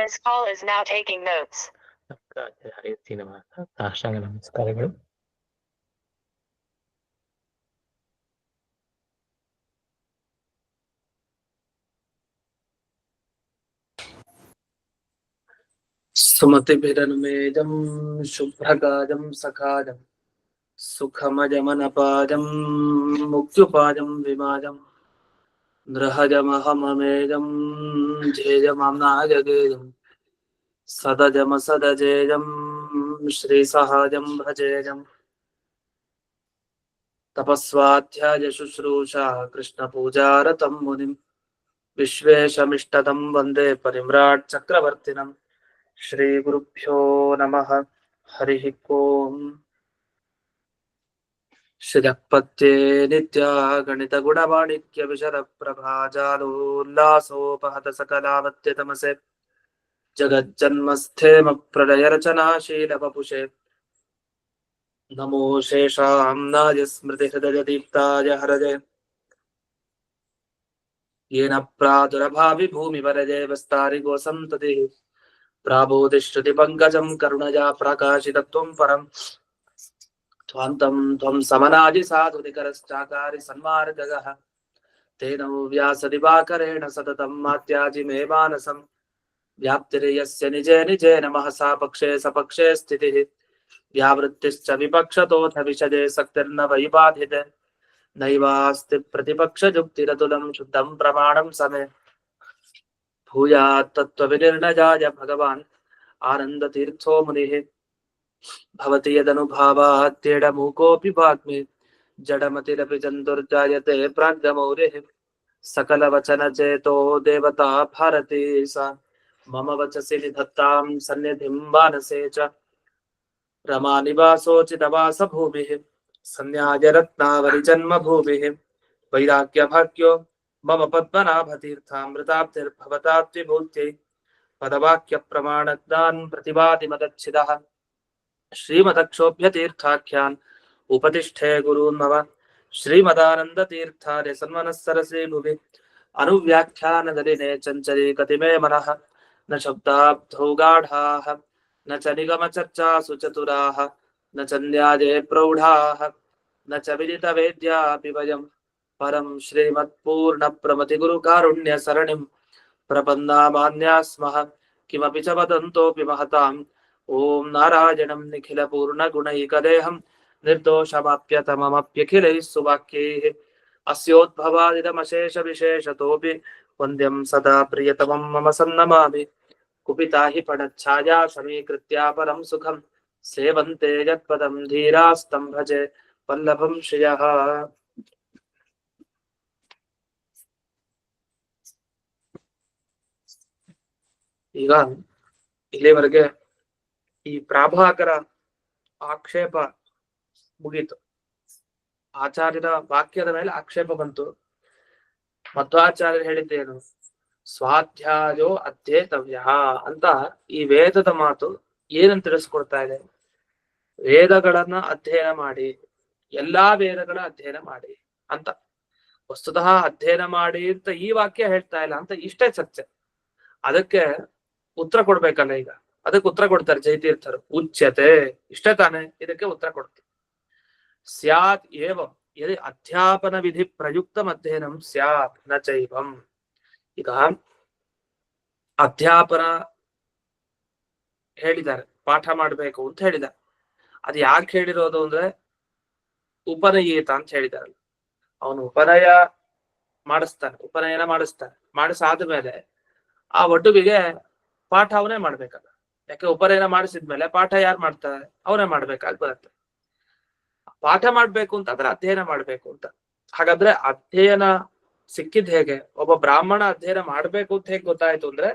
This call is now taking notes. ಸಾಷ್ಟಾಂಗ ನಮಸ್ಕಾರಗಳು. ಸುಮತಿಭಿರನುಮೇದಂ ಶುಭ್ರಗಾಜಂ ಸಖಾಜಂ ಸುಖಮಜಮನಪಾಜಂ ಮುಕ್ತ್ಯುಪಾಜಂ ವಿಮಾಜಂ ನೃಹಜಮಹಮಮೇಜಂ ಧ್ಯೇಯಮಾಮ್ನಾಯಗೇಯಂ ಸದಜಮಸದಜೇಯಂ ಶ್ರೀಸಹಜಂ ಭಜೇಯಂ ತಪಸ್ವಾಧ್ಯಾಯ ಶುಶ್ರೂಷಾ ಕೃಷ್ಣಪೂಜಾರತಂ ಮುನಿಂ ವಿಶ್ವೇಶಮಿಷ್ಟದಂ ವಂದೇ ಪರಿಮ್ರಾಟ್ ಚಕ್ರವರ್ತಿನಂ. ಶ್ರೀ ಗುರುಭ್ಯೋ ನಮಃ. ಹರಿ ಓಂ. ಶ್ರೀಪತ್ಯೆ ನಿತ್ಯ ಗಣಿತ ಗುಣವಾಣಿಕ್ಯ ವಿಶದ ಪ್ರಭಾಜಾಲೋಲ್ಲಾಸೋಪಹತ ಸಕಲಾವತ್ಯ ತಮಸೆ ಜಗಜ್ಜನ್ಮಸ್ಥೇಮ ಪ್ರಳಯ ರಚನಾಶೀಲ ವಪುಷೆ ನಮೋ ಶೇಷಾಂನಾಯ ಸ್ಮೃತಿ ಹೃದಯ ದೀಪ್ತಾಯ ಹರಜೆ ಯೇನ ಪ್ರಾದುರಭಾವಿ ಭೂಮಿ ವರಜೆ ವಸ್ತಾರಿ ಗೋಸಂತತಿ ಪ್ರಾಬೋಧಿಶ್ರುತಿ ಪಂಕಜಂ ಕರುಣಜಾ ಪ್ರಕಾಶಿತತ್ವಂ ಪರಂ ತ್ವಾಂತಂ ತ್ವಂ ಸಮನಾಜಿ ಸಾಧುನಿಕರಶ್ಚಾಕಾರಿ ಸನ್ಮಾರ್ಗಗಃ ತೇನೋ ವ್ಯಾಸ ದಿವಾಕರೇಣ ಸತತಂ ಮಾತ್ಯಾಜಿ ಮೇ ಮಾನಸಂ ವ್ಯಾಪ್ತಿರ್ಯಸ್ಯ ನಿಜೇ ನಿಜೇನ ಮಹಸಾ ಪಕ್ಷೇ ಸಪಕ್ಷೇ ಸ್ಥಿತಿಃ ವ್ಯಾವೃತ್ತಿಶ್ಚ ವಿಪಕ್ಷತೋಥ ವಿಶಜೆ ಸಕ್ತಿರ್ನ ವೈಬಾಧಿತೆ ನೈವಾಸ್ತಿ ಪ್ರತಿಪಕ್ಷ ಜುಕ್ತಿರತುಲಂ ಶುದ್ಧಂ ಪ್ರಮಾಣಂ ಸಮೇತ ಭೂಯಾತ್ ತತ್ವವಿನಿರ್ಣಯಾಯ ಭಗವಾನ್ ಆನಂದ ತೀರ್ಥೋ ಮುನಿಃ ಭವತಿ ಯದನುಭಾವಾತ್ಯೇಡ ಮೂಕೋಪಿ ವಾಗ್ಮಿ ಜಡಮತಿರಪಿ ಚಂದುರ್ಜಾಯತೆ ಪ್ರಾಜ್ಞಮೌರಿಃ ಸಕಲ ವಚನ ಚೇತೋ ದೇವತಾ ಭಾರತೀ ಸ ಮಮ ವಚಸಿ ನಿಧತ್ತಾಂ ಸನ್ನಿಧಿಂ ಮಾನಸೇ ಚ ರಮಾ ನಿವಾಸೋಚಿತವಾಸ ಭೂಮಿಃ ಸನ್ಯಾಯ ರತ್ನಾವರಿ ಜನ್ಮ ಭೂಮಿಃ ವೈರಾಗ್ಯ ಭಾಗ್ಯೋ ಮಮ ಪದ್ಮನಾಭತೀರ್ಥಾಮೃತಾಬ್ಧಿರ್ಭವತಾತ್ವಿಭೂತ್ಯೈ ಪದವಾಕ್ಯ ಪ್ರಮಾಣಜ್ಞಾನ್ ಪ್ರತಿವಾದಿ ಮದಚ್ಛಿದಃ ಶ್ರೀಮದಕ್ಷೋಭ್ಯತೀರ್ಥಾಖ್ಯಾನ್ ಉಪತಿಷ್ಠೆ ಗುರೂನ್ಮವ ಶ್ರೀಮದಾನಂದ ತೀರ್ಥಾರ್ಯ ಸನ್ಮನಸ್ಸರಸಿ ಭುವಿ ಅನುವ್ಯಾಖ್ಯಾನದಲಿನೇ ಚಂಚಲಿ ಕತಿಮೇ ಮನಃ ನ ಶಬ್ದಾಬ್ಧೌ ಗಾಢಾಃ ನ ಚ ನಿಗಮ ಚರ್ಚಾಸು ಚತುರಾಃ ನ ಚ ನ್ಯಾಯೇ ಪ್ರೌಢಾಃ ನ ಚ ವಿದಿತ ವೇದ್ಯಾಪಿ ವಯಂ ಪರಂ ಶ್ರೀಮತ್ಪೂರ್ಣ ಪ್ರಮತಿ ಗುರು ಕಾರುಣ್ಯ ಸರಣಿಂ ಪ್ರಪನ್ನಾಮಾನ್ಯಾ ಸ್ಮಃ ಕಿಮಪಿ ಚ ವದಂತೋಪಿ ಮಹತಾಂ. ಓಂ ನಾರಾಯಣಂ ನಿಖಿಲ ಪೂರ್ಣ ಗುಣೈಕದೇಹಂ ನಿರ್ದೋಷಮಾಪ್ಯತಮಮಪ್ಯಖಿಲೈಃ ಸುವಾಕ್ಯೈಃ ಅಸ್ಯೋದ್ಭವಾದಿದಮಶೇಷ ವಿಶೇಷತೋಪಿ ವಂದ್ಯಂ ಸದಾ ಪ್ರಿಯತಮಂ ಮಮ ಸನ್ನಮಾಮಿ. ಕುಪಿತಾ ಹಿ ಪಡಚ್ಛಾಯಾ ಸಮೀಕೃತ್ಯ ಪರಂ ಸುಖಂ ಸೇವಂತೆ ಯತ್ಪದಂ ಧೀರಾಸ್ತಂ ಭಜೆ ವಲ್ಲಭಂ ಶ್ರಿಯಃ. ಈಗ ಇಲ್ಲಿವರೆಗೆ ಈ ಪ್ರಾಭಾಕರ ಆಕ್ಷೇಪ ಮುಗೀತು. ಆಚಾರ್ಯರ ವಾಕ್ಯದ ಮೇಲೆ ಆಕ್ಷೇಪ ಬಂತು. ಮಧ್ವಾಚಾರ್ಯರು ಹೇಳಿದ್ದೇನು? ಸ್ವಾಧ್ಯಾಯೋ ಅಧ್ಯೇತವ್ಯ ಅಂತ ಈ ವೇದದ ಮಾತು ಏನಂತ ತಿಳಿಸ್ಕೊಡ್ತಾ ಇದೆ? ವೇದಗಳನ್ನ ಅಧ್ಯಯನ ಮಾಡಿ, ಎಲ್ಲಾ ವೇದಗಳ ಅಧ್ಯಯನ ಮಾಡಿ ಅಂತ. ವಸ್ತುತಃ ಅಧ್ಯಯನ ಮಾಡಿ ಅಂತ ಈ ವಾಕ್ಯ ಹೇಳ್ತಾ ಇಲ್ಲ ಅಂತ ಇಷ್ಟೇ ಚರ್ಚೆ. ಅದಕ್ಕೆ ಉತ್ತರ ಕೊಡ್ಬೇಕಲ್ಲ. ಈಗ ಅದಕ್ಕೆ ಉತ್ತರ ಕೊಡ್ತಾರೆ ಜಯತೀರ್ಥರು. ಉಚ್ಯತೆ, ಇಷ್ಟೇ ತಾನೆ, ಇದಕ್ಕೆ ಉತ್ತರ ಕೊಡ್ತಾರೆ. ಸ್ಯಾತ್ ಏವಂ ಯದಿ ಅಧ್ಯಾಪನ ವಿಧಿ ಪ್ರಯುಕ್ತ ಅಧ್ಯಯನಂ ಸ್ಯಾತ್ ನ ಚೈವಂ. ಈಗ ಅಧ್ಯಾಪನ ಹೇಳಿದ್ದಾರೆ, ಪಾಠ ಮಾಡ್ಬೇಕು ಅಂತ ಹೇಳಿದ್ದಾರೆ. ಅದು ಯಾಕೆ ಹೇಳಿರೋದು ಅಂದ್ರೆ ಉಪನಯೀತ ಅಂತ ಹೇಳಿದಾರಲ್ಲ. ಅವನು ಉಪನಯ ಮಾಡಿಸ್ತಾನೆ, ಉಪನಯನ ಮಾಡಿಸ್ತಾನೆ. ಮಾಡಿಸಾದ್ಮೇಲೆ ಆ ವಟುವಿಗೆ ಪಾಠ ಅವನೇ ಮಾಡ್ಬೇಕಲ್ಲ. ಯಾಕೆ ಉಪನಯನ ಮಾಡಿಸಿದ್ಮೇಲೆ ಪಾಠ ಯಾರು ಮಾಡ್ತಾರೆ? ಅವನೇ ಮಾಡ್ಬೇಕಾಗಿ ಬರುತ್ತೆ. ಪಾಠ ಮಾಡ್ಬೇಕು ಅಂತಂದ್ರೆ ಅಧ್ಯಯನ ಮಾಡ್ಬೇಕು ಅಂತ. ಹಾಗಾದ್ರೆ ಅಧ್ಯಯನ ಸಿಕ್ಕಿದ್ ಹೇಗೆ? ಒಬ್ಬ ಬ್ರಾಹ್ಮಣ ಅಧ್ಯಯನ ಮಾಡ್ಬೇಕು ಅಂತ ಹೇಗೆ ಗೊತ್ತಾಯ್ತು ಅಂದ್ರೆ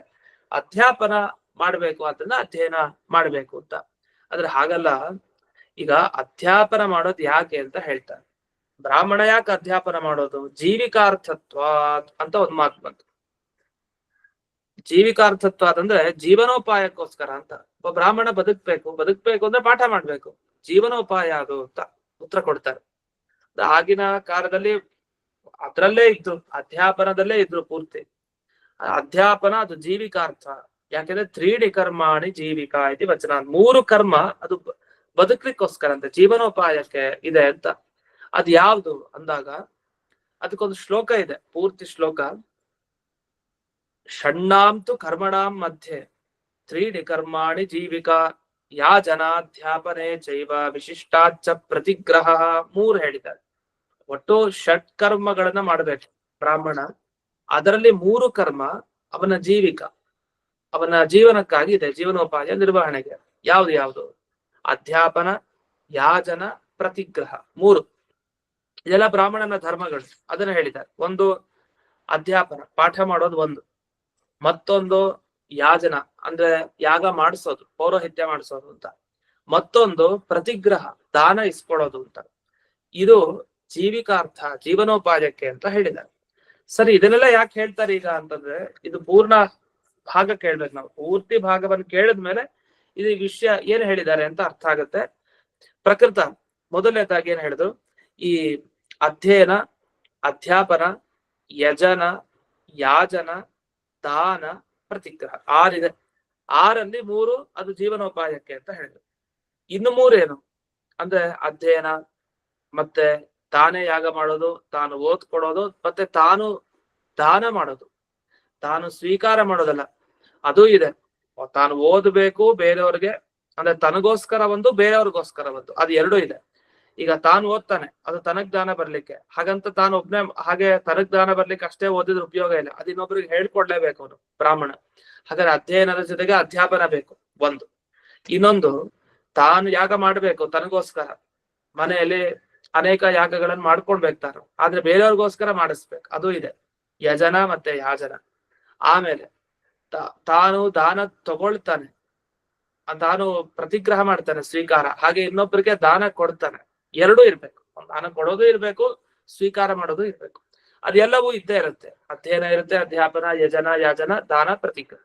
ಅಧ್ಯಾಪನ ಮಾಡ್ಬೇಕು ಅಂತಂದ್ರೆ ಅಧ್ಯಯನ ಮಾಡ್ಬೇಕು ಅಂತ. ಆದ್ರೆ ಹಾಗಲ್ಲ. ಈಗ ಅಧ್ಯಾಪನ ಮಾಡೋದು ಯಾಕೆ ಅಂತ ಹೇಳ್ತಾರೆ. ಬ್ರಾಹ್ಮಣ ಯಾಕೆ ಅಧ್ಯಾಪನ ಮಾಡೋದು? ಜೀವಿಕಾರ್ಥತ್ವ ಅಂತ ಒಂದು ಮಾತು ಬಂತು. ಜೀವಿಕಾರ್ಥತ್ವ ಅಂತಂದ್ರೆ ಜೀವನೋಪಾಯಕ್ಕೋಸ್ಕರ ಅಂತ. ಒಬ್ಬ ಬ್ರಾಹ್ಮಣ ಬದುಕ್ಬೇಕು ಅಂದ್ರೆ ಪಾಠ ಮಾಡ್ಬೇಕು. ಜೀವನೋಪಾಯ ಅದು ಅಂತ ಉತ್ತರ ಕೊಡ್ತಾರೆ. ಆಗಿನ ಕಾಲದಲ್ಲಿ ಅದ್ರಲ್ಲೇ ಇದ್ರು, ಅಧ್ಯಾಪನದಲ್ಲೇ ಇದ್ರು ಪೂರ್ತಿ. ಅಧ್ಯಾಪನ ಅದು ಜೀವಿಕಾರ್ಥ. ಯಾಕೆಂದ್ರೆ ತ್ರೀಡಿ ಕರ್ಮಾಣಿ ಜೀವಿಕಾ ಇದು ವಚನ. 3 ಕರ್ಮ ಅದು ಬದುಕ್ಲಿಕ್ಕೋಸ್ಕರ ಅಂತ, ಜೀವನೋಪಾಯಕ್ಕೆ ಇದೆ ಅಂತ. ಅದ್ ಯಾವ್ದು ಅಂದಾಗ ಅದಕ್ಕೊಂದು ಶ್ಲೋಕ ಇದೆ, ಪೂರ್ತಿ ಶ್ಲೋಕ. ಷಣ್ಣಾಂತು ಕರ್ಮಣಾಂ ಮಧ್ಯೆ ತ್ರೀಡಿ ಕರ್ಮಾಣಿ ಜೀವಿಕಾ ಯಾ ಜನಾಧ್ಯಾಪನೆ ಚೈವ ವಿಶಿಷ್ಟಾಚ್ಚ ಪ್ರತಿಗ್ರಹ. 3 ಹೇಳಿದ್ದಾರೆ. ಒಟ್ಟು ಷಟ್ ಕರ್ಮಗಳನ್ನ ಮಾಡ್ಬೇಕು ಬ್ರಾಹ್ಮಣ. ಅದರಲ್ಲಿ 3 ಕರ್ಮ ಅವನ ಜೀವಿಕ, ಅವನ ಜೀವನಕ್ಕಾಗಿ ಇದೆ, ಜೀವನೋಪಾಯ ನಿರ್ವಹಣೆಗೆ. ಯಾವ್ದು ಅಧ್ಯಾಪನ, ಯಾಜನ, ಪ್ರತಿಗ್ರಹ. 3 ಇದೆಲ್ಲ ಬ್ರಾಹ್ಮಣನ ಧರ್ಮಗಳು. ಅದನ್ನ ಹೇಳಿದ್ದಾರೆ. ಒಂದು ಅಧ್ಯಾಪನ, ಪಾಠ ಮಾಡೋದು ಒಂದು. ಮತ್ತೊಂದು ಯಾಜನ ಅಂದ್ರೆ ಯಾಗ ಮಾಡಿಸೋದು, ಪೌರೋಹಿತ್ಯ ಮಾಡಿಸೋದು ಅಂತ. ಮತ್ತೊಂದು ಪ್ರತಿಗ್ರಹ, ದಾನ ಇಸ್ಕೊಳ್ಳೋದು ಅಂತ. ಇದು ಜೀವಿಕಾರ್ಥ, ಜೀವನೋಪಾಯಕ್ಕೆ ಅಂತ ಹೇಳಿದ್ದಾರೆ. ಸರಿ, ಇದನ್ನೆಲ್ಲ ಯಾಕೆ ಹೇಳ್ತಾರೆ ಈಗ ಅಂತಂದ್ರೆ, ಇದು ಪೂರ್ಣ ಭಾಗ ಕೇಳ್ಬೇಕು ನಾವು. ಪೂರ್ತಿ ಭಾಗವನ್ನು ಕೇಳಿದ್ಮೇಲೆ ಇದು ವಿಷಯ ಏನ್ ಹೇಳಿದ್ದಾರೆ ಅಂತ ಅರ್ಥ ಆಗುತ್ತೆ. ಪ್ರಕೃತ ಮೊದಲನೇದಾಗಿ ಏನ್ ಹೇಳಿದ್ರು, ಈ ಅಧ್ಯಯನ, ಅಧ್ಯಾಪನ, ಯಜನ, ಯಾಜನ, ದಾನ, ಪ್ರತಿಗ್ರಹ 6 ಇದೆ. 6ರಲ್ಲಿ 3 ಅದು ಜೀವನೋಪಾಯಕ್ಕೆ ಅಂತ ಹೇಳಿದ್ರು. ಇನ್ನು 3 ಏನು ಅಂದ್ರೆ ಅಧ್ಯಯನ, ಮತ್ತೆ ತಾನೇ ಯಾಗ ಮಾಡೋದು, ತಾನು ಓದ್ಕೊಡೋದು, ಮತ್ತೆ ತಾನು ದಾನ ಮಾಡೋದು. ತಾನು ಸ್ವೀಕಾರ ಮಾಡೋದಲ್ಲ, ಅದು ಇದೆ. ತಾನು ಓದಬೇಕು ಬೇರೆಯವ್ರಿಗೆ, ಅಂದ್ರೆ ತನಗೋಸ್ಕರ ಒಂದು, ಬೇರೆಯವ್ರಿಗೋಸ್ಕರ ಒಂದು, ಅದು 2 ಇದೆ. ಈಗ ತಾನು ಓದ್ತಾನೆ, ಅದು ತನಗ್ ದಾನ ಬರ್ಲಿಕ್ಕೆ. ಹಾಗಂತ ತಾನು ಒಬ್ನೇ ಹಾಗೆ ತನಗ್ ದಾನ ಬರ್ಲಿಕ್ಕೆ ಅಷ್ಟೇ ಓದಿದ್ರೆ ಉಪಯೋಗ ಇಲ್ಲ, ಅದು ಇನ್ನೊಬ್ರಿಗೆ ಹೇಳ್ಕೊಡ್ಲೇಬೇಕು ಅವನು ಬ್ರಾಹ್ಮಣ. ಹಾಗಾದ್ರೆ ಅಧ್ಯಯನದ ಜೊತೆಗೆ ಅಧ್ಯಾಪನ ಬೇಕು ಒಂದು. ಇನ್ನೊಂದು, ತಾನು ಯಾಗ ಮಾಡ್ಬೇಕು ತನಗೋಸ್ಕರ. ಮನೆಯಲ್ಲಿ ಅನೇಕ ಯಾಗಗಳನ್ನು ಮಾಡ್ಕೊಳ್ಬೇಕು ತಾನು, ಆದ್ರೆ ಬೇರೆಯವ್ರಿಗೋಸ್ಕರ ಮಾಡಿಸ್ಬೇಕು, ಅದು ಇದೆ, ಯಜನ ಮತ್ತೆ ಯಾಜನ. ಆಮೇಲೆ ತಾನು ದಾನ ತಗೊಳ್ತಾನೆ, ತಾನು ಪ್ರತಿಗ್ರಹ ಮಾಡ್ತಾನೆ, ಸ್ವೀಕಾರ. ಹಾಗೆ ಇನ್ನೊಬ್ಬರಿಗೆ ದಾನ ಕೊಡ್ತಾನೆ. 2 ಇರ್ಬೇಕು, ದಾನ ಕೊಡೋದು ಇರ್ಬೇಕು, ಸ್ವೀಕಾರ ಮಾಡೋದು ಇರ್ಬೇಕು. ಅದೆಲ್ಲವೂ ಇದ್ದೇ ಇರುತ್ತೆ. ಅಧ್ಯಯನ ಇರುತ್ತೆ, ಅಧ್ಯಾಪನ, ಯಜನ, ಯಾಜನ, ದಾನ, ಪ್ರತಿಗ್ರಹ.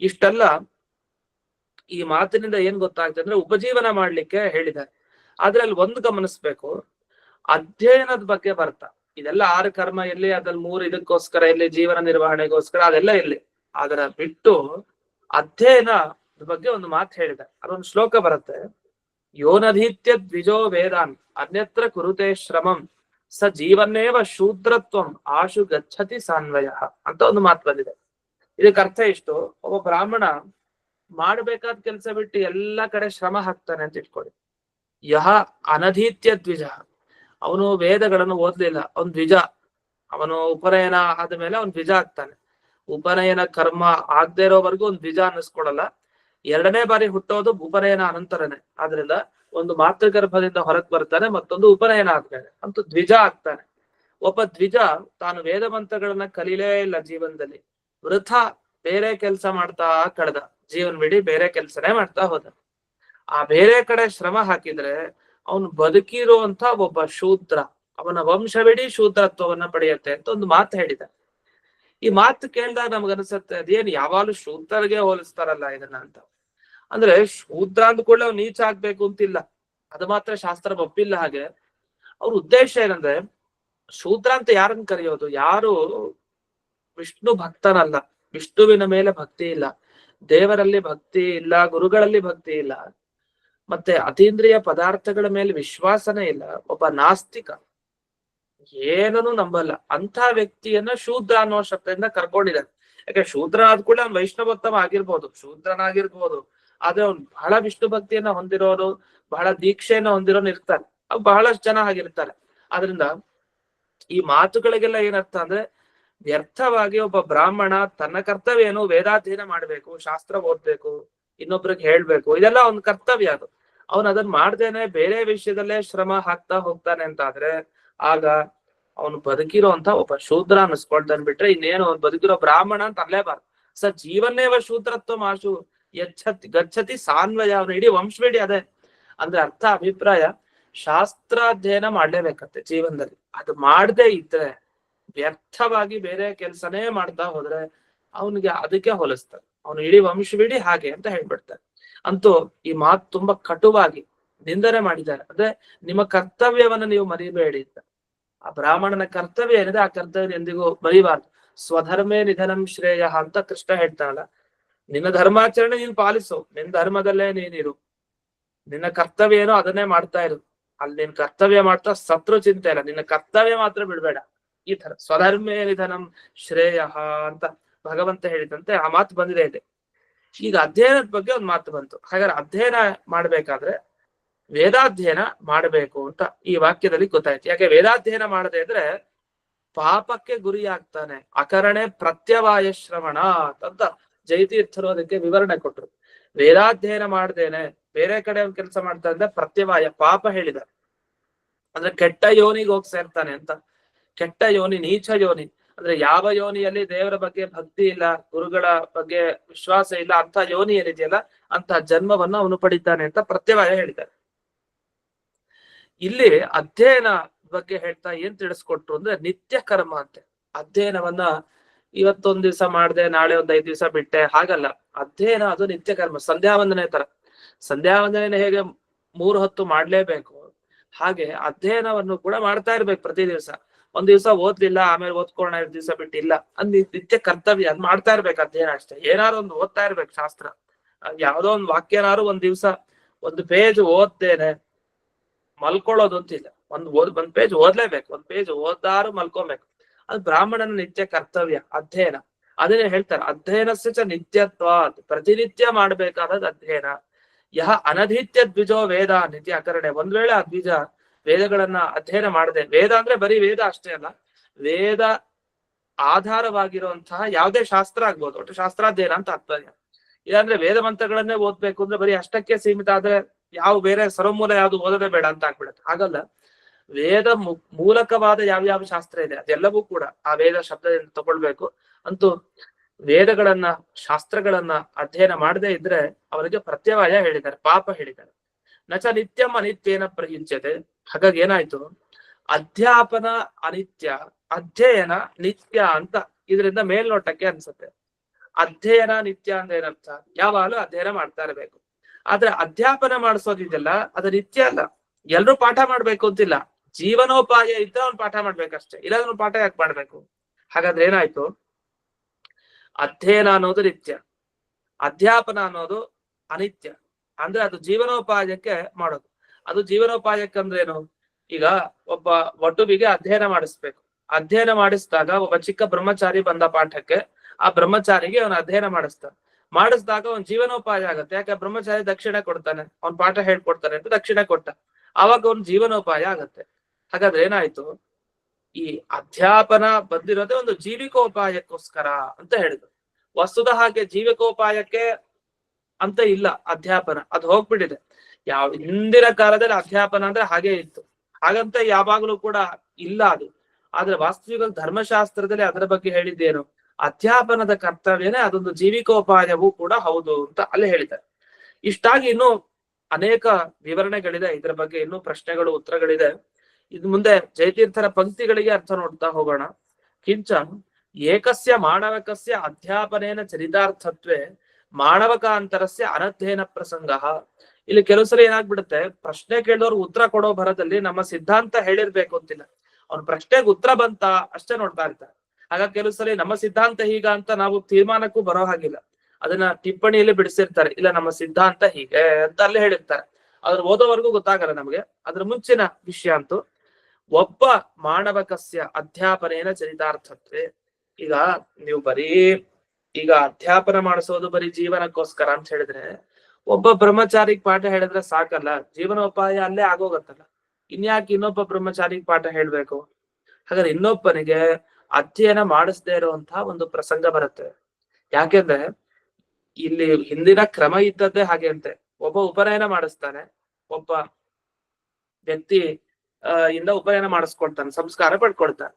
ಇಷ್ಟೆಲ್ಲ ಈ ಮಾತಿನಿಂದ ಏನ್ ಗೊತ್ತಾಗ್ತದೆ ಅಂದ್ರೆ ಉಪಜೀವನ ಮಾಡ್ಲಿಕ್ಕೆ ಹೇಳಿದ್ದಾರೆ. ಆದ್ರೆ ಅಲ್ಲಿ ಒಂದು ಗಮನಿಸ್ಬೇಕು, ಅಧ್ಯಯನದ ಬಗ್ಗೆ ಬರ್ತಾ ಇದೆಲ್ಲ 6 ಕರ್ಮ ಎಲ್ಲಿ, ಅದ್ರಲ್ಲಿ 3 ಇದಕ್ಕೋಸ್ಕರ ಎಲ್ಲಿ, ಜೀವನ ನಿರ್ವಹಣೆಗೋಸ್ಕರ, ಅದೆಲ್ಲ ಇಲ್ಲಿ. ಅದರ ಬಿಟ್ಟು ಅಧ್ಯಯನ ಬಗ್ಗೆ ಒಂದು ಮಾತು ಹೇಳಿದೆ. ಅದೊಂದು ಶ್ಲೋಕ ಬರುತ್ತೆ, ಯೋನಧೀತ್ಯ ದ್ವಿಜೋ ವೇದಾನ್ ಅನ್ಯತ್ರ ಕುರುತೆ ಶ್ರಮಂ ಸ ಜೀವನ್ನೇವ ಶೂದ್ರತ್ವಂ ಆಶು ಗಚ್ಚತಿ ಸಾನ್ವಯ ಅಂತ ಒಂದು ಮಾತು ಬಂದಿದೆ. ಇದಕ್ಕೆ ಅರ್ಥ ಇಷ್ಟು, ಒಬ್ಬ ಬ್ರಾಹ್ಮಣ ಮಾಡ್ಬೇಕಾದ ಕೆಲಸ ಬಿಟ್ಟು ಎಲ್ಲಾ ಕಡೆ ಶ್ರಮ ಹಾಕ್ತಾನೆ ಅಂತ ಇಟ್ಕೊಳ್ಳಿ. ಯಹ ಅನಧೀತ್ಯ ದ್ವಿಜ, ಅವನು ವೇದಗಳನ್ನು ಓದ್ಲಿಲ್ಲ, ಅವನ್ ದ್ವಿಜ. ಅವನು ಉಪನಯನ ಆದ್ಮೇಲೆ ಅವನ್ ದ್ವಿಜ ಆಗ್ತಾನೆ. ಉಪನಯನ ಕರ್ಮ ಆಗದೆ ಇರೋವರೆಗೂ ಒಂದು ದ್ವಿಜ ಅನ್ನಿಸ್ಕೊಡಲ್ಲ. 2ನೇ ಬಾರಿ ಹುಟ್ಟೋದು ಉಪನಯನ ಅನಂತರನೇ. ಆದ್ರಿಂದ ಒಂದು ಮಾತೃಗರ್ಭದಿಂದ ಹೊರಗೆ ಬರ್ತಾನೆ, ಮತ್ತೊಂದು ಉಪನಯನ ಆಗ್ತಾನೆ, ಅಂತೂ ದ್ವಿಜ ಆಗ್ತಾನೆ. ಒಬ್ಬ ದ್ವಿಜ ತಾನು ವೇದ ಮಂತ್ರಗಳನ್ನ ಕಲೀಲೇ ಇಲ್ಲ ಜೀವನದಲ್ಲಿ, ವೃಥ ಬೇರೆ ಕೆಲಸ ಮಾಡ್ತಾ ಕಳೆದ, ಜೀವನವಿಡೀ ಬೇರೆ ಕೆಲಸನೇ ಮಾಡ್ತಾ ಹೋದ. ಆ ಬೇರೆ ಕಡೆ ಶ್ರಮ ಹಾಕಿದ್ರೆ ಅವನು ಬದುಕಿರುವಂತ ಒಬ್ಬ ಶೂದ್ರ, ಅವನ ವಂಶವಿಡೀ ಶೂದ್ರತ್ವವನ್ನ ಪಡೆಯುತ್ತೆ ಅಂತ ಒಂದು ಮಾತು ಹೇಳಿದ. ಈ ಮಾತು ಕೇಳಿದಾಗ ನಮ್ಗನ್ಸುತ್ತೆ, ಅದೇನು ಯಾವಾಗಲೂ ಶೂದ್ರರಿಗೆ ಹೋಲಿಸ್ತಾರಲ್ಲ ಇದನ್ನ ಅಂತ. ಅಂದ್ರೆ ಶೂದ್ರ ಅಂದ ಕೂಡಲೇ ಅವ್ನು ನೀಚ ಆಗ್ಬೇಕು ಅಂತಿಲ್ಲ, ಅದು ಮಾತ್ರ ಶಾಸ್ತ್ರ ಒಪ್ಪಿಲ್ಲ. ಹಾಗೆ ಅವ್ರ ಉದ್ದೇಶ ಏನಂದ್ರೆ, ಶೂದ್ರ ಅಂತ ಯಾರನ್ನ ಕರೆಯೋದು, ಯಾರು ವಿಷ್ಣು ಭಕ್ತನಲ್ಲ, ವಿಷ್ಣುವಿನ ಮೇಲೆ ಭಕ್ತಿ ಇಲ್ಲ, ದೇವರಲ್ಲಿ ಭಕ್ತಿ ಇಲ್ಲ, ಗುರುಗಳಲ್ಲಿ ಭಕ್ತಿ ಇಲ್ಲ, ಮತ್ತೆ ಅತೀಂದ್ರಿಯ ಪದಾರ್ಥಗಳ ಮೇಲೆ ವಿಶ್ವಾಸನೇ ಇಲ್ಲ, ಒಬ್ಬ ನಾಸ್ತಿಕ, ಏನನ್ನು ನಂಬಲ್ಲ, ಅಂತ ವ್ಯಕ್ತಿಯನ್ನ ಶೂದ್ರ ಅನ್ನೋ ಶಬ್ದದಿಂದ ಕರ್ಕೊಂಡಿದ್ದಾರೆ. ಯಾಕೆ ಶೂದ್ರ ಆದ ಕೂಡ ಅವ್ನು ವೈಷ್ಣವೋತ್ತಮ ಆಗಿರ್ಬೋದು, ಶೂದ್ರನಾಗಿರ್ಬೋದು, ಆದ್ರೆ ಅವ್ನು ಬಹಳ ವಿಷ್ಣು ಭಕ್ತಿಯನ್ನ ಹೊಂದಿರೋರು, ಬಹಳ ದೀಕ್ಷೆಯನ್ನ ಹೊಂದಿರೋನು ಇರ್ತಾರೆ, ಅವ್ ಬಹಳಷ್ಟು ಜನ ಆಗಿರ್ತಾರೆ. ಆದ್ರಿಂದ ಈ ಮಾತುಗಳಿಗೆಲ್ಲ ಏನರ್ಥ ಅಂದ್ರೆ, ವ್ಯರ್ಥವಾಗಿ ಒಬ್ಬ ಬ್ರಾಹ್ಮಣ ತನ್ನ ಕರ್ತವ್ಯ ಏನು, ವೇದಾಧ್ಯಯನ ಮಾಡ್ಬೇಕು, ಶಾಸ್ತ್ರ ಓದ್ಬೇಕು, ಇನ್ನೊಬ್ರಿಗೆ ಹೇಳ್ಬೇಕು, ಇದೆಲ್ಲ ಒಂದು ಕರ್ತವ್ಯ. ಅದು ಅವನು ಅದನ್ನ ಮಾಡ್ದೇನೆ ಬೇರೆ ವಿಷಯದಲ್ಲೇ ಶ್ರಮ ಹಾಕ್ತಾ ಹೋಗ್ತಾನೆ ಅಂತ ಆದ್ರೆ, ಆಗ ಅವನು ಬದುಕಿರೋ ಒಬ್ಬ ಶೂದ್ರ ಅನ್ನಿಸ್ಕೊಳ್ತಾನೆ ಬಿಟ್ರೆ ಇನ್ನೇನು ಅವ್ನು ಬದುಕಿರೋ ಬ್ರಾಹ್ಮಣ ಅಂತ ಅನ್ಲೇಬಾರ್ದು. ಸ ಜೀವನ್ನೇವ ಶೂದ್ರತ್ವ ಮಾಶು ಗಚ್ಚತಿ ಸಾನ್ವಯ, ಅವನು ಇಡೀ ವಂಶವಿಡೀ ಅದೇ. ಅಂದ್ರೆ ಅರ್ಥ ಅಭಿಪ್ರಾಯ, ಶಾಸ್ತ್ರಾಧ್ಯಯನ ಮಾಡ್ಲೇಬೇಕಂತೆ ಜೀವನದಲ್ಲಿ. ಅದು ಮಾಡದೇ ಇದ್ರೆ, ವ್ಯರ್ಥವಾಗಿ ಬೇರೆ ಕೆಲ್ಸನೇ ಮಾಡ್ತಾ ಹೋದ್ರೆ ಅವನಿಗೆ ಅದಕ್ಕೆ ಹೋಲಿಸ್ತಾರೆ, ಅವನು ಇಡೀ ವಂಶವಿಡೀ ಹಾಗೆ ಅಂತ ಹೇಳ್ಬಿಡ್ತಾರೆ. ಅಂತೂ ಈ ಮಾತು ತುಂಬಾ ಕಟುವಾಗಿ ನಿಂದನೆ ಮಾಡಿದ್ದಾರೆ. ಅಂದ್ರೆ ನಿಮ್ಮ ಕರ್ತವ್ಯವನ್ನ ನೀವು ಮರಿಬೇಡಿ ಅಂತ. ಆ ಬ್ರಾಹ್ಮಣನ ಕರ್ತವ್ಯ ಏನಿದೆ, ಆ ಕರ್ತವ್ಯ ಎಂದಿಗೂ ಮರಿಬಾರ್ದು. ಸ್ವಧರ್ಮೇ ನಿಧನಂ ಶ್ರೇಯ ಅಂತ ಕೃಷ್ಣ ಹೇಳ್ತಾನಲ್ಲ, ನಿನ್ನ ಧರ್ಮಾಚರಣೆ ನೀನ್ ಪಾಲಿಸು, ನಿನ್ನ ಧರ್ಮದಲ್ಲೇ ನೀನಿರು, ನಿನ್ನ ಕರ್ತವ್ಯ ಏನೋ ಅದನ್ನೇ ಮಾಡ್ತಾ ಇರು. ಅಲ್ಲಿ ನಿನ್ ಕರ್ತವ್ಯ ಮಾಡ್ತಾ ಸತ್ರು ಚಿಂತೆ ಇಲ್ಲ, ನಿನ್ನ ಕರ್ತವ್ಯ ಮಾತ್ರ ಬಿಡ್ಬೇಡ. ಈ ತರ ಸ್ವಧರ್ಮೇ ನಿಧನಂ ಶ್ರೇಯ ಅಂತ ಭಗವಂತ ಹೇಳಿದಂತೆ ಆ ಮಾತು ಬಂದಿದೆ ಇದೆ. ಈಗ ಅಧ್ಯಯನದ ಬಗ್ಗೆ ಒಂದು ಮಾತು ಬಂತು. ಹಾಗಾದ್ರೆ ಅಧ್ಯಯನ ಮಾಡ್ಬೇಕಾದ್ರೆ ವೇದಾಧ್ಯಯನ ಮಾಡಬೇಕು ಅಂತ ಈ ವಾಕ್ಯದಲ್ಲಿ ಗೊತ್ತಾಯ್ತು. ಯಾಕೆ ವೇದಾಧ್ಯಯನ ಮಾಡದೆ ಇದ್ರೆ ಪಾಪಕ್ಕೆ ಗುರಿ ಆಗ್ತಾನೆ. ಅಕರಣೆ ಪ್ರತ್ಯವಾಯ ಶ್ರವಣ ಅಂತ ಜಯತೀರ್ಥರು ಅದಕ್ಕೆ ವಿವರಣೆ ಕೊಟ್ರು. ವೇದಾಧ್ಯಯನ ಮಾಡ್ದೇನೆ ಬೇರೆ ಕಡೆ ಒಂದು ಕೆಲಸ ಮಾಡ್ತಾ ಇದ್ದ ಪ್ರತ್ಯವಾಯ ಪಾಪ ಹೇಳಿದ, ಅಂದ್ರೆ ಕೆಟ್ಟ ಯೋನಿಗೆ ಹೋಗಿ ಸೇರ್ತಾನೆ ಅಂತ. ಕೆಟ್ಟ ಯೋನಿ, ನೀಚ ಯೋನಿ ಅಂದ್ರೆ ಯಾವ ಯೋನಿಯಲ್ಲಿ ದೇವರ ಬಗ್ಗೆ ಭಕ್ತಿ ಇಲ್ಲ, ಗುರುಗಳ ಬಗ್ಗೆ ವಿಶ್ವಾಸ ಇಲ್ಲ, ಅಂತ ಯೋನಿ ಏನಿದೆಯಲ್ಲ ಅಂತ ಜನ್ಮವನ್ನು ಅವನು ಪಡಿತಾನೆ ಅಂತ ಪ್ರತ್ಯವಾಯ ಹೇಳಿದ್ದಾರೆ. ಇಲ್ಲಿ ಅಧ್ಯಯನ ಬಗ್ಗೆ ಹೇಳ್ತಾ ಏನ್ ತಿಳಿಸ್ಕೊಟ್ರು ಅಂದ್ರೆ ನಿತ್ಯ ಕರ್ಮ ಅಂತೆ. ಅಧ್ಯಯನವನ್ನ ಇವತ್ತೊಂದ್ ದಿವಸ ಮಾಡ್ದೆ, ನಾಳೆ ಒಂದ್ 5 ದಿವಸ ಬಿಟ್ಟೆ, ಹಾಗಲ್ಲ. ಅಧ್ಯಯನ ಅದು ನಿತ್ಯ ಕರ್ಮ. ಸಂಧ್ಯಾ ವಂದನೆ ತರ, ಸಂಧ್ಯಾ ವಂದನೆ ಹೇಗೆ 3 ಹೊತ್ತು ಮಾಡ್ಲೇಬೇಕು, ಹಾಗೆ ಅಧ್ಯಯನವನ್ನು ಕೂಡ ಮಾಡ್ತಾ ಇರ್ಬೇಕು ಪ್ರತಿ ದಿವಸ. ಒಂದ್ ದಿವಸ ಓದ್ಲಿಲ್ಲ ಆಮೇಲೆ ಓದ್ಕೊಳ್ಳೋಣ 2 ದಿವಸ ಬಿಟ್ಟಿಲ್ಲ, ಅದ್ ನಿತ್ಯ ಕರ್ತವ್ಯ, ಅದ್ ಮಾಡ್ತಾ ಇರ್ಬೇಕು ಅಧ್ಯಯನ ಅಷ್ಟೇ. ಏನಾರು ಒಂದು ಓದ್ತಾ ಇರ್ಬೇಕು ಶಾಸ್ತ್ರ. ಯಾವ್ದೋ ಒಂದ್ ವಾಕ್ಯನಾರು ಒಂದ್ ದಿವಸ 1 ಪೇಜ್ ಓದ್ದೇನೆ ಮಲ್ಕೊಳ್ಳೋದು ಅಂತಿಲ್ಲ, ಒಂದ್ ಪೇಜ್ ಓದ್ಲೇಬೇಕು, 1 ಪೇಜ್ ಓದಾರು ಮಲ್ಕೊಬೇಕು. ಅದು ಬ್ರಾಹ್ಮಣನ ನಿತ್ಯ ಕರ್ತವ್ಯ ಅಧ್ಯಯನ. ಅದನ್ನೇ ಹೇಳ್ತಾರೆ ಅಧ್ಯಯನಸ್ಯ ಚ ನಿತ್ಯತ್ವ, ಪ್ರತಿನಿತ್ಯ ಮಾಡ್ಬೇಕಾದದ್ ಅಧ್ಯಯನ. ಯಹ ಅನಧಿತ್ಯ ದ್ವಿಜೋ ವೇದ ನಿತ್ಯ ಅಕರಣೆ. ಒಂದ್ ವೇಳೆ ಆ ದ್ವಿಜ ವೇದಗಳನ್ನ ಅಧ್ಯಯನ ಮಾಡದೆ, ವೇದ ಅಂದ್ರೆ ಬರೀ ವೇದ ಅಷ್ಟೇ ಅಲ್ಲ, ವೇದ ಆಧಾರವಾಗಿರುವಂತಹ ಯಾವುದೇ ಶಾಸ್ತ್ರ ಆಗ್ಬೋದು, ಒಟ್ಟು ಶಾಸ್ತ್ರಾಧ್ಯಯನ ಅಂತ ತಾತ್ಪರ್ಯ. ಇಲ್ಲಾಂದ್ರೆ ವೇದ ಮಂತ್ರಗಳನ್ನೇ ಓದ್ಬೇಕು ಅಂದ್ರೆ ಬರೀ ಅಷ್ಟಕ್ಕೆ ಸೀಮಿತ ಆದ್ರೆ ಯಾವ ಬೇರೆ ಸರ್ವಮೂಲ ಯಾವ್ದು ಓದೋದೇ ಬೇಡ ಅಂತ ಆಗ್ಬಿಡುತ್ತೆ. ಹಾಗಲ್ಲ, ವೇದ ಮೂಲಕವಾದ ಯಾವ್ಯಾವ ಶಾಸ್ತ್ರ ಇದೆ ಅದೆಲ್ಲವೂ ಕೂಡ ಆ ವೇದ ಶಬ್ದದಿಂದ ತಗೊಳ್ಬೇಕು. ಅಂತೂ ವೇದಗಳನ್ನ ಶಾಸ್ತ್ರಗಳನ್ನ ಅಧ್ಯಯನ ಮಾಡದೇ ಇದ್ರೆ ಅವರಿಗೆ ಪ್ರತ್ಯವಾಯ ಹೇಳಿದ್ದಾರೆ, ಪಾಪ ಹೇಳಿದ್ದಾರೆ. ನಚ ನಿತ್ಯಂ ಅನಿತ್ಯೇನ ಪ್ರಯುಜ್ಯತೆ. ಹಾಗಾಗಿ ಏನಾಯ್ತು, ಅಧ್ಯಾಪನ ಅನಿತ್ಯ, ಅಧ್ಯಯನ ನಿತ್ಯ ಅಂತ ಇದರಿಂದ ಮೇಲ್ನೋಟಕ್ಕೆ ಅನ್ಸುತ್ತೆ. ಅಧ್ಯಯನ ನಿತ್ಯ ಅಂದ್ರೆ ಏನರ್ಥ, ಯಾವಾಗಲೂ ಅಧ್ಯಯನ ಮಾಡ್ತಾ ಇರಬೇಕು. ಆದ್ರೆ ಅಧ್ಯಾಪನ ಮಾಡಿಸೋದಿದೆಯಲ್ಲ ಅದು ನಿತ್ಯ ಅಲ್ಲ. ಎಲ್ರು ಪಾಠ ಮಾಡ್ಬೇಕು ಅಂತಿಲ್ಲ, ಜೀವನೋಪಾಯ ಇದ್ರೆ ಅವ್ನು ಪಾಠ ಮಾಡ್ಬೇಕಷ್ಟೇ, ಇಲ್ಲಾಂದ್ರೆ ಪಾಠ ಯಾಕೆ ಮಾಡ್ಬೇಕು? ಹಾಗಾದ್ರೆ ಏನಾಯ್ತು, ಅಧ್ಯಯನ ಅನ್ನೋದು ನಿತ್ಯ, ಅಧ್ಯಾಪನ ಅನ್ನೋದು ಅನಿತ್ಯ. ಅಂದ್ರೆ ಅದು ಜೀವನೋಪಾಯಕ್ಕೆ ಮಾಡೋದು. ಅದು ಜೀವನೋಪಾಯಕ್ಕೆ ಏನು, ಈಗ ಒಬ್ಬ ವಟುವಿಗೆ ಅಧ್ಯಯನ ಮಾಡಿಸ್ಬೇಕು. ಅಧ್ಯಯನ ಮಾಡಿಸಿದಾಗ ಒಬ್ಬ ಚಿಕ್ಕ ಬ್ರಹ್ಮಚಾರಿ ಬಂದ ಪಾಠಕ್ಕೆ, ಆ ಬ್ರಹ್ಮಚಾರಿಗೆ ಅವನ ಅಧ್ಯಯನ ಮಾಡಿಸಿದಾಗ ಅವನ ಜೀವನೋಪಾಯ ಆಗುತ್ತೆ. ಯಾಕೆ, ಬ್ರಹ್ಮಚಾರಿ ದಕ್ಷಿಣೆ ಕೊಡ್ತಾನೆ, ಅವ್ನ್ ಪಾಠ ಹೇಳ್ಕೊಡ್ತಾನೆ ಅಂತ ದಕ್ಷಿಣೆ ಕೊಟ್ಟ, ಆವಾಗ ಅವ್ನ ಜೀವನೋಪಾಯ ಆಗತ್ತೆ. ಹಾಗಾದ್ರೆ ಏನಾಯ್ತು, ಈ ಅಧ್ಯಾಪನ ಬಂದಿರೋದೇ ಒಂದು ಜೀವಿಕೋಪಾಯಕ್ಕೋಸ್ಕರ ಅಂತ ಹೇಳಿದ್ರು. ವಸ್ತುದ ಹಾಗೆ ಜೀವಿಕೋಪಾಯಕ್ಕೆ ಅಂತ ಇಲ್ಲ ಅಧ್ಯಾಪನ, ಅದು ಹೋಗ್ಬಿಟ್ಟಿದೆ. ಹಿಂದಿನ ಕಾಲದಲ್ಲಿ ಅಧ್ಯಾಪನ ಅಂದ್ರೆ ಹಾಗೆ ಇತ್ತು, ಹಾಗಂತ ಯಾವಾಗ್ಲೂ ಕೂಡ ಇಲ್ಲ ಅದು. ಆದ್ರೆ ವಾಸ್ತವಿಕ ಧರ್ಮಶಾಸ್ತ್ರದಲ್ಲಿ ಅದರ ಬಗ್ಗೆ ಹೇಳಿದ್ದೇನು, ಅಧ್ಯಾಪನದ ಕರ್ತವ್ಯನೇ ಅದೊಂದು ಜೀವಿಕೋಪಾಯವೂ ಕೂಡ ಹೌದು ಅಂತ ಅಲ್ಲಿ ಹೇಳಿದ್ದಾರೆ. ಇಷ್ಟಾಗಿ ಇನ್ನೂ ಅನೇಕ ವಿವರಣೆಗಳಿದೆ ಇದರ ಬಗ್ಗೆ, ಇನ್ನೂ ಪ್ರಶ್ನೆಗಳು ಉತ್ತರಗಳಿದೆ. ಇದು ಮುಂದೆ ಜಯತೀರ್ಥರ ಪಂಕ್ತಿಗಳಿಗೆ ಅರ್ಥ ನೋಡ್ತಾ ಹೋಗೋಣ. ಕಿಂಚ ಏಕಸ್ಯ ಮಾಣವಕಸ್ಯ ಅಧ್ಯಾಪನೇನ ಚರಿತಾರ್ಥತ್ವೇ ಮಾಣವಕಾಂತರಸ್ಯ ಅನಧ್ಯಯನ ಪ್ರಸಂಗ. ಇಲ್ಲಿ ಕೆಲವು ಸಲ ಏನಾಗ್ಬಿಡುತ್ತೆ, ಪ್ರಶ್ನೆ ಕೇಳಿದವ್ರು ಉತ್ತರ ಕೊಡೋ ಭರದಲ್ಲಿ ನಮ್ಮ ಸಿದ್ಧಾಂತ ಹೇಳಿರ್ಬೇಕು ಅಂತಿಲ್ಲ, ಅವ್ನ ಪ್ರಶ್ನೆಗೆ ಉತ್ತರ ಬಂತ ಅಷ್ಟೇ ನೋಡ್ತಾ ಇರ್ತಾರೆ. ಹಾಗಾಗಿ ಕೆಲವು ಸಲ ನಮ್ಮ ಸಿದ್ಧಾಂತ ಹೀಗ ಅಂತ ನಾವು ತೀರ್ಮಾನಕ್ಕೂ ಬರೋ ಹಾಗಿಲ್ಲ, ಅದನ್ನ ಟಿಪ್ಪಣಿಯಲ್ಲಿ ಬಿಡಿಸಿರ್ತಾರೆ, ಇಲ್ಲ ನಮ್ಮ ಸಿದ್ಧಾಂತ ಹೀಗೆ ಅಂತ ಅಲ್ಲೇ ಹೇಳಿರ್ತಾರೆ. ಅದ್ರ ಓದೋವರೆಗೂ ಗೊತ್ತಾಗಲ್ಲ ನಮ್ಗೆ. ಅದ್ರ ಮುಂಚಿನ ವಿಷಯ ಅಂತೂ ಒಬ್ಬ ಮಾಣವಕಸ್ಯ ಅಧ್ಯಾಪನೇನ ಚರಿತಾರ್ಥತ್ವೇ. ಈಗ ನೀವು ಬರೀ ಈಗ ಅಧ್ಯಾಪನ ಮಾಡಿಸೋದು ಬರೀ ಜೀವನಕ್ಕೋಸ್ಕರ ಅಂತ ಹೇಳಿದ್ರೆ, ಒಬ್ಬ ಬ್ರಹ್ಮಚಾರಿಗೆ ಪಾಠ ಹೇಳಿದ್ರೆ ಸಾಕಲ್ಲ, ಜೀವನೋಪಾಯ ಅಲ್ಲೇ ಆಗೋಗತ್ತಲ್ಲ, ಇನ್ಯಾಕೆ ಇನ್ನೊಬ್ಬ ಬ್ರಹ್ಮಚಾರಿಗೆ ಪಾಠ ಹೇಳ್ಬೇಕು? ಹಾಗಾದ್ರೆ ಇನ್ನೊಬ್ಬನಿಗೆ ಅಧ್ಯಯನ ಮಾಡಿಸದೇ ಇರುವಂತಹ ಒಂದು ಪ್ರಸಂಗ ಬರುತ್ತೆ. ಯಾಕೆಂದ್ರೆ ಇಲ್ಲಿ ಹಿಂದಿನ ಕ್ರಮ ಇದ್ದದ್ದೇ ಹಾಗೆ ಅಂತೆ. ಒಬ್ಬ ಉಪನಯನ ಮಾಡಿಸ್ತಾನೆ, ಒಬ್ಬ ವ್ಯಕ್ತಿ ಇಂದ ಉಪನಯನ ಮಾಡಿಸ್ಕೊಡ್ತಾನೆ, ಸಂಸ್ಕಾರ ಪಡ್ಕೊಡ್ತಾನೆ.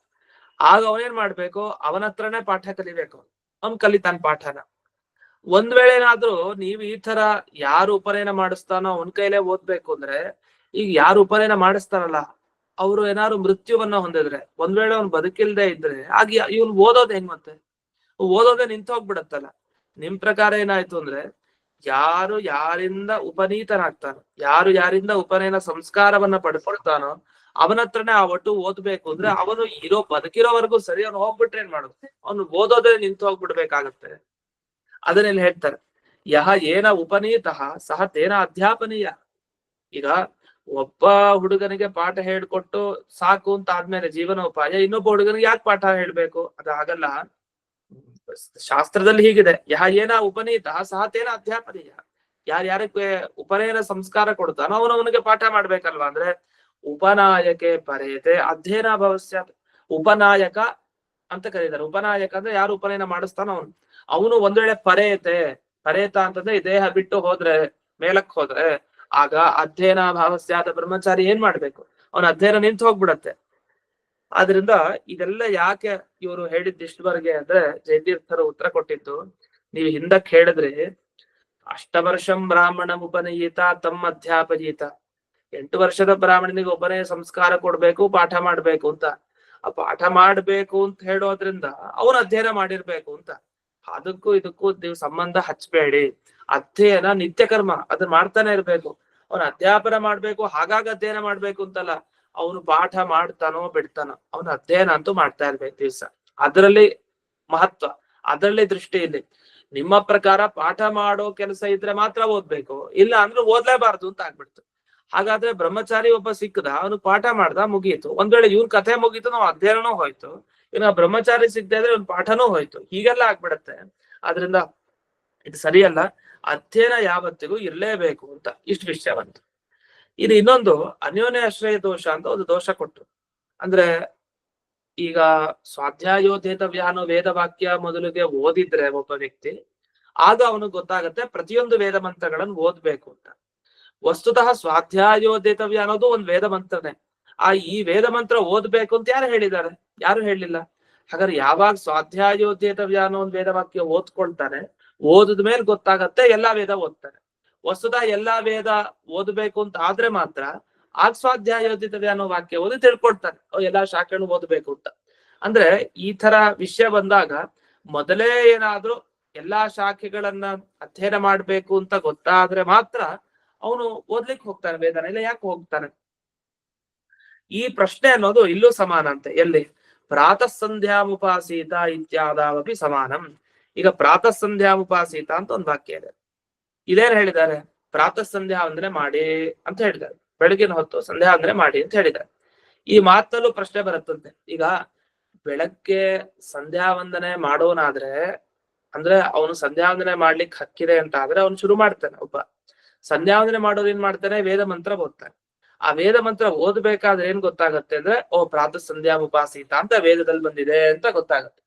ಆಗ ಅವನೇನ್ ಮಾಡ್ಬೇಕು, ಅವನ ಹತ್ರನೇ ಪಾಠ ಕಲಿಬೇಕು, ಅವ್ನ್ ಕಲಿತಾನ ಪಾಠನ. ಒಂದ್ ವೇಳೆ ಏನಾದ್ರೂ ನೀವು ಈ ತರ ಯಾರು ಉಪನಯನ ಮಾಡಿಸ್ತಾನೋ ಅವನ ಕೈಲೇ ಓದ್ಬೇಕು ಅಂದ್ರೆ, ಈಗ ಯಾರು ಉಪನಯನ ಮಾಡಿಸ್ತಾರಲ್ಲ ಅವ್ರು ಏನಾದ್ರು ಮೃತ್ಯುವನ್ನ ಹೊಂದಿದ್ರೆ, ಒಂದ್ ವೇಳೆ ಅವ್ನು ಬದುಕಿಲ್ದೆ ಇದ್ರೆ ಆಗ ಇವ್ನು ಓದೋದ್ ಹೆಂಗ್, ಮತ್ತೆ ಓದೋದೇ ನಿಂತು ಹೋಗ್ಬಿಡತ್ತಲ್ಲ. ನಿಮ್ ಪ್ರಕಾರ ಏನಾಯ್ತು ಅಂದ್ರೆ, ಯಾರು ಯಾರಿಂದ ಉಪನೀತನಾಗ್ತಾನೋ, ಯಾರು ಯಾರಿಂದ ಉಪನಯನ ಸಂಸ್ಕಾರವನ್ನ ಪಡ್ಕೊಳ್ತಾನೋ ಅವನ ಹತ್ರನೇ ಆ ಒಟ್ಟು ಓದ್ಬೇಕು ಅಂದ್ರೆ, ಅವನು ಬದುಕಿರೋವರೆಗೂ ಸರಿ, ಅವ್ನು ಹೋಗ್ಬಿಟ್ರೆ ಏನ್ ಮಾಡುತ್ತೆ, ಅವ್ನು ಓದೋದೇ ನಿಂತು ಹೋಗ್ಬಿಡ್ಬೇಕಾಗತ್ತೆ. ಅದನ್ನೆಲ್ಲಿ ಹೇಳ್ತಾರೆ, ಯಹ ಏನ ಉಪನೀತಃ ಸಹ ತೇನ ಅಧ್ಯಾಪನೀಯ. ಈಗ ಒಬ್ಬ ಹುಡುಗನಿಗೆ ಪಾಠ ಹೇಳ್ಕೊಟ್ಟು ಸಾಕು ಅಂತ ಆದ್ಮೇಲೆ ಜೀವನೋಪಾಯ, ಇನ್ನೊಬ್ಬ ಹುಡುಗನಿಗೆ ಯಾಕೆ ಪಾಠ ಹೇಳ್ಬೇಕು? ಅದು ಆಗಲ್ಲ. ಶಾಸ್ತ್ರದಲ್ಲಿ ಹೀಗಿದೆ, ಯಹ ಏನ ಉಪನೀತ ಸಹ ತೇನ ಅಧ್ಯಾಪನೀಯ. ಯಾರ್ಯಾರಕ್ಕೆ ಉಪನಯನ ಸಂಸ್ಕಾರ ಕೊಡ್ತಾನೋ ಅವನವನಿಗೆ ಪಾಠ ಮಾಡ್ಬೇಕಲ್ವಾ? ಅಂದ್ರೆ ಉಪನಾಯಕೆ ಪರೇತೆ ಅಧ್ಯಯನ ಭವಸ್ಯ. ಉಪನಾಯಕ ಅಂತ ಕರೀತಾರೆ. ಉಪನಾಯಕ ಅಂದ್ರೆ ಯಾರು ಉಪನಯನ ಮಾಡಿಸ್ತಾನೋ ಅವನು ಒಂದ್ ವೇಳೆ ಪರೇತ ಅಂತಂದ್ರೆ ಈ ದೇಹ ಬಿಟ್ಟು ಹೋದ್ರೆ, ಮೇಲಕ್ ಹೋದ್ರೆ, ಆಗ ಅಧ್ಯಯನ ಭಾವಸ್ಯಾದ ಬ್ರಹ್ಮಚಾರಿ ಏನ್ ಮಾಡ್ಬೇಕು? ಅವನ ಅಧ್ಯಯನ ನಿಂತು ಹೋಗ್ಬಿಡತ್ತೆ. ಆದ್ರಿಂದ ಇದೆಲ್ಲ ಯಾಕೆ ಇವರು ಹೇಳಿದ್ದಿಷ್ಟವರೆಗೆ ಅಂದ್ರೆ, ಜಯತೀರ್ಥರು ಉತ್ತರ ಕೊಟ್ಟಿದ್ದು, ನೀವು ಹಿಂದಕ್ಕೆ ಹೇಳಿದ್ರಿ, ಅಷ್ಟವರ್ಷಂ ಬ್ರಾಹ್ಮಣ ಉಪನಯೀತ ತಮ್ಮ ಅಧ್ಯಾಪಯೀತ. 8 ವರ್ಷದ ಬ್ರಾಹ್ಮಣನಿಗೆ ಒಬ್ಬನೇ ಸಂಸ್ಕಾರ ಕೊಡ್ಬೇಕು, ಪಾಠ ಮಾಡ್ಬೇಕು ಅಂತ. ಆ ಪಾಠ ಮಾಡ್ಬೇಕು ಅಂತ ಹೇಳೋದ್ರಿಂದ ಅವನು ಅಧ್ಯಯನ ಮಾಡಿರ್ಬೇಕು ಅಂತ. ಅದಕ್ಕೂ ಇದಕ್ಕೂ ನೀವು ಸಂಬಂಧ ಹಚ್ಬೇಡಿ. ಅಧ್ಯಯನ ನಿತ್ಯ ಕರ್ಮ, ಅದನ್ನ ಮಾಡ್ತಾನೆ ಇರ್ಬೇಕು. ಅವನ ಅಧ್ಯಾಪನ ಮಾಡ್ಬೇಕು, ಹಾಗಾಗಿ ಅಧ್ಯಯನ ಮಾಡ್ಬೇಕು ಅಂತಲ್ಲ. ಅವನು ಪಾಠ ಮಾಡ್ತಾನೋ ಬಿಡ್ತಾನೋ, ಅವನ ಅಧ್ಯಯನ ಅಂತೂ ಮಾಡ್ತಾ ಇರ್ಬೇಕು ದಿವ್ಸ. ಅದರಲ್ಲಿ ಮಹತ್ವ, ಅದರಲ್ಲಿ ದೃಷ್ಟಿ ಇಲ್ಲಿ. ನಿಮ್ಮ ಪ್ರಕಾರ ಪಾಠ ಮಾಡೋ ಕೆಲಸ ಇದ್ರೆ ಮಾತ್ರ ಓದ್ಬೇಕು, ಇಲ್ಲ ಅಂದ್ರೆ ಓದ್ಲೇಬಾರ್ದು ಅಂತ ಆಗ್ಬಿಡ್ತು. ಹಾಗಾದ್ರೆ ಬ್ರಹ್ಮಚಾರಿ ಒಬ್ಬ ಸಿಕ್ಕದ, ಅವನು ಪಾಠ ಮಾಡ್ದ, ಮುಗೀತು. ಒಂದ್ ವೇಳೆ ಇವ್ನ ಕಥೆ ಮುಗೀತು, ನಾವು ಅಧ್ಯಯನನೂ ಹೋಯ್ತು. ಇನ್ನು ಬ್ರಹ್ಮಚಾರಿ ಸಿಗದೆ ಇದ್ರೆ ಒಂದು ಪಾಠನೂ ಹೋಯ್ತು. ಹೀಗೆಲ್ಲ ಆಗ್ಬಿಡತ್ತೆ. ಆದ್ರಿಂದ ಇದು ಸರಿಯಲ್ಲ. ಅಧ್ಯಯನ ಯಾವತ್ತಿಗೂ ಇರ್ಲೇಬೇಕು ಅಂತ ಇಷ್ಟು ವಿಷಯ ಬಂತು. ಇದು ಇನ್ನೊಂದು ಅನ್ಯೋನ್ಯ ಆಶ್ರಯ ದೋಷ ಅಂತ ಒಂದು ದೋಷ ಕೊಟ್ರು. ಅಂದ್ರೆ ಈಗ ಸ್ವಾಧ್ಯಾಯೋಧೇತವ್ಯ ಅನ್ನೋ ವೇದ ವಾಕ್ಯ ಮೊದಲಿಗೆ ಓದಿದ್ರೆ ಒಬ್ಬ ವ್ಯಕ್ತಿ, ಆಗ ಅವನಿಗೆ ಗೊತ್ತಾಗತ್ತೆ ಪ್ರತಿಯೊಂದು ವೇದ ಮಂತ್ರಗಳನ್ನು ಓದ್ಬೇಕು ಅಂತ. ವಸ್ತುತಃ ಸ್ವಾಧ್ಯಾಯೋಧೇತವ್ಯ ಅನ್ನೋದು ಒಂದು ವೇದ ಮಂತ್ರನೇ. ಈ ವೇದ ಮಂತ್ರ ಓದ್ಬೇಕು ಅಂತ ಯಾರು ಹೇಳಿದ್ದಾರೆ? ಯಾರು ಹೇಳಿಲ್ಲ. ಹಾಗಾದ್ರೆ ಯಾವಾಗ ಸ್ವಾಧ್ಯಾಯೋಧೇತವ್ಯ ಅನ್ನೋ ಒಂದು ವೇದ ವಾಕ್ಯ ಓದ್ಕೊಳ್ತಾನೆ, ಓದಿದ ಮೇಲೆ ಗೊತ್ತಾಗತ್ತೆ ಎಲ್ಲಾ ವೇದ ಓದ್ತಾನೆ. ವಸ್ತುತಃ ಎಲ್ಲಾ ವೇದ ಓದ್ಬೇಕು ಅಂತ ಆದ್ರೆ ಮಾತ್ರ ಆಗ ಸ್ವಾಧ್ಯಾಯೋಧಿತವ್ಯ ಅನ್ನೋ ವಾಕ್ಯ ಓದಿ ತಿಳ್ಕೊಳ್ತಾನೆ, ಎಲ್ಲಾ ಶಾಖೆಯನ್ನು ಓದ್ಬೇಕು ಅಂತ. ಅಂದ್ರೆ ಈ ತರ ವಿಷಯ ಬಂದಾಗ ಮೊದಲೇ ಏನಾದ್ರೂ ಎಲ್ಲಾ ಶಾಖೆಗಳನ್ನ ಅಧ್ಯಯನ ಮಾಡ್ಬೇಕು ಅಂತ ಗೊತ್ತಾದ್ರೆ ಮಾತ್ರ ಅವನು ಓದ್ಲಿಕ್ಕೆ ಹೋಗ್ತಾನೆ ವೇದನ, ಇಲ್ಲ ಯಾಕೆ ಹೋಗ್ತಾನೆ? ಈ ಪ್ರಶ್ನೆ ಅನ್ನೋದು ಇಲ್ಲೂ ಸಮಾನ ಅಂತೆ. ಎಲ್ಲಿ? ಪ್ರಾತಃ ಸಂಧ್ಯಾಮುಪಾಸೀತ ಇತ್ಯಾದಾವಪಿ ಸಮಾನಂ. ಈಗ ಪ್ರಾತಃ ಸಂಧ್ಯಾಮುಪಾಸೀತ ಅಂತ ಒಂದು ವಾಕ್ಯ ಇದೆ. ಇದೇನ್ ಹೇಳಿದ್ದಾರೆ? ಪ್ರಾತಃ ಸಂಧ್ಯಾ ಅಂದ್ರೆ ಮಾಡಿ ಅಂತ ಹೇಳಿದ್ದಾರೆ. ಬೆಳಗಿನ ಹೊತ್ತು ಸಂಧ್ಯಾ ಅಂದ್ರೆ ಮಾಡಿ ಅಂತ ಹೇಳಿದ್ದಾರೆ. ಈ ಮಾತಲ್ಲೂ ಪ್ರಶ್ನೆ ಬರುತ್ತಂತೆ. ಈಗ ಬೆಳಗ್ಗೆ ಸಂಧ್ಯಾ ವಂದನೆ ಮಾಡೋನಾದ್ರೆ, ಅಂದ್ರೆ ಅವನು ಸಂಧ್ಯಾ ವಂದನೆ ಮಾಡ್ಲಿಕ್ಕೆ ಹಕ್ಕಿದೆ ಅಂತ ಆದ್ರೆ ಅವನು ಶುರು ಮಾಡ್ತಾನೆ. ಒಬ್ಬ ಸಂಧ್ಯಾ ವಂದನೆ ಮಾಡೋದು ಏನ್ ಮಾಡ್ತಾನೆ? ವೇದ ಮಂತ್ರ ಓದ್ತಾನೆ. ಆ ವೇದ ಮಂತ್ರ ಓದ್ಬೇಕಾದ್ರೆ ಏನ್ ಗೊತ್ತಾಗತ್ತೆ ಅಂದ್ರೆ, ಪ್ರಾತಃ ಸಂಧ್ಯಾ ಉಪಾಸೀತ ಅಂತ ವೇದದಲ್ಲಿ ಬಂದಿದೆ ಅಂತ ಗೊತ್ತಾಗತ್ತೆ.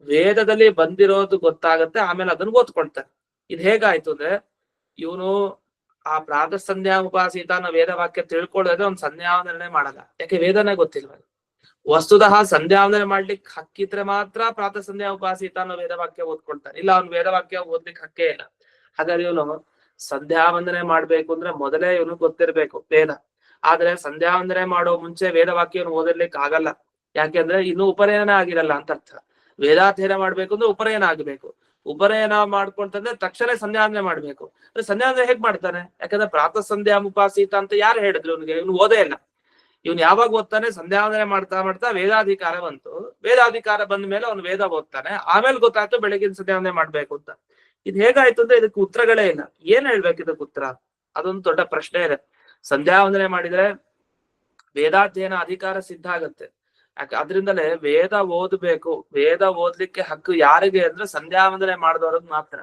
ವೇದದಲ್ಲಿ ಬಂದಿರೋದು ಗೊತ್ತಾಗತ್ತೆ, ಆಮೇಲೆ ಅದನ್ನ ಓದ್ಕೊಳ್ತಾನೆ. ಇದು ಹೇಗಾಯ್ತು ಅಂದ್ರೆ, ಇವನು ಆ ಪ್ರಾತಃ ಸಂಧ್ಯಾ ಉಪಾಸೀತ ಅನ್ನೋ ವೇದ ವಾಕ್ಯ ತಿಳ್ಕೊಳ್ಳೋದ್ರೆ ಅವ್ನು ಸಂಧ್ಯಾವಂದನೆ ಮಾಡಲ್ಲ. ಯಾಕೆ? ವೇದನೆ ಗೊತ್ತಿಲ್ವ. ವಸ್ತುತಃ ಸಂಧ್ಯಾವಂದನೆ ಮಾಡ್ಲಿಕ್ಕೆ ಹಕ್ಕಿದ್ರೆ ಮಾತ್ರ ಪ್ರಾತಃ ಸಂಧ್ಯಾ ಉಪಾಸೀತ ಅನ್ನೋ ವೇದ ವಾಕ್ಯ ಓದ್ಕೊಳ್ತಾನೆ, ಇಲ್ಲ ಅವ್ನು ವೇದ ವಾಕ್ಯ ಓದ್ಲಿಕ್ಕೆ ಹಕ್ಕೇ ಇಲ್ಲ. ಹಾಗಾದ್ರೆ ಇವನು ಸಂಧ್ಯಾವಂದನೆ ಮಾಡ್ಬೇಕು ಅಂದ್ರೆ ಮೊದಲೇ ಇವನು ಗೊತ್ತಿರ್ಬೇಕು ವೇದ. ಆದ್ರೆ ಸಂಧ್ಯಾವಂದನೆ ಮಾಡೋ ಮುಂಚೆ ವೇದ ವಾಕ್ಯವನ್ನು ಓದಿರ್ಲಿಕ್ಕೆ ಆಗಲ್ಲ. ಯಾಕೆಂದ್ರೆ ಇನ್ನು ಉಪನಯನ ಆಗಿರಲ್ಲ ಅಂತ ಅರ್ಥ. ವೇದಾಧ್ಯಯನ ಮಾಡ್ಬೇಕು ಅಂದ್ರೆ ಉಪನಯನ ಆಗ್ಬೇಕು. ಉಪನಯನ ಮಾಡ್ಕೊಂತಂದ್ರೆ ತಕ್ಷಣ ಸಂಧ್ಯಾವಂದನೆ ಮಾಡ್ಬೇಕು. ಸಂಧ್ಯಾವಂದನೆ ಹೇಗ್ ಮಾಡ್ತಾನೆ? ಯಾಕಂದ್ರೆ ಪ್ರಾತಃ ಸಂಧ್ಯಾ ಉಪಾಸೀತ ಅಂತ ಯಾರು ಹೇಳಿದ್ರು ಇವನಿಗೆ? ಇವನು ಓದೇ ಇಲ್ಲ. ಇವನು ಯಾವಾಗ ಓದ್ತಾನೆ? ಸಂಧ್ಯಾವಂದನೆ ಮಾಡ್ತಾ ಮಾಡ್ತಾ ವೇದಾಧಿಕಾರ ಬಂತು. ವೇದಾಧಿಕಾರ ಬಂದ ಮೇಲೆ ಅವನು ವೇದ ಓದ್ತಾನೆ. ಆಮೇಲೆ ಗೊತ್ತಾಯ್ತು ಬೆಳಗಿನ ಸಂಧ್ಯಾವಂದನೆ ಮಾಡ್ಬೇಕು ಅಂತ. ಇದು ಹೇಗಾಯ್ತು ಅಂದ್ರೆ ಇದಕ್ಕೆ ಉತ್ತರಗಳೇ ಇಲ್ಲ. ಏನ್ ಹೇಳ್ಬೇಕು ಇದಕ್ಕೆ ಉತ್ತರ? ಅದೊಂದು ದೊಡ್ಡ ಪ್ರಶ್ನೆ ಇದೆ. ಸಂಧ್ಯಾವಂದನೆ ಮಾಡಿದ್ರೆ ವೇದಾಧ್ಯಯನ ಅಧಿಕಾರ ಸಿದ್ಧ ಆಗತ್ತೆ. ಯಾಕೆ? ಅದ್ರಿಂದಲೇ ವೇದ ಓದ್ಬೇಕು. ವೇದ ಓದ್ಲಿಕ್ಕೆ ಹಕ್ಕು ಯಾರಿಗೆ ಅಂದ್ರೆ ಸಂಧ್ಯಾವಂದನೆ ಮಾಡಿದವ್ರಿಗೆ ಮಾತ್ರ.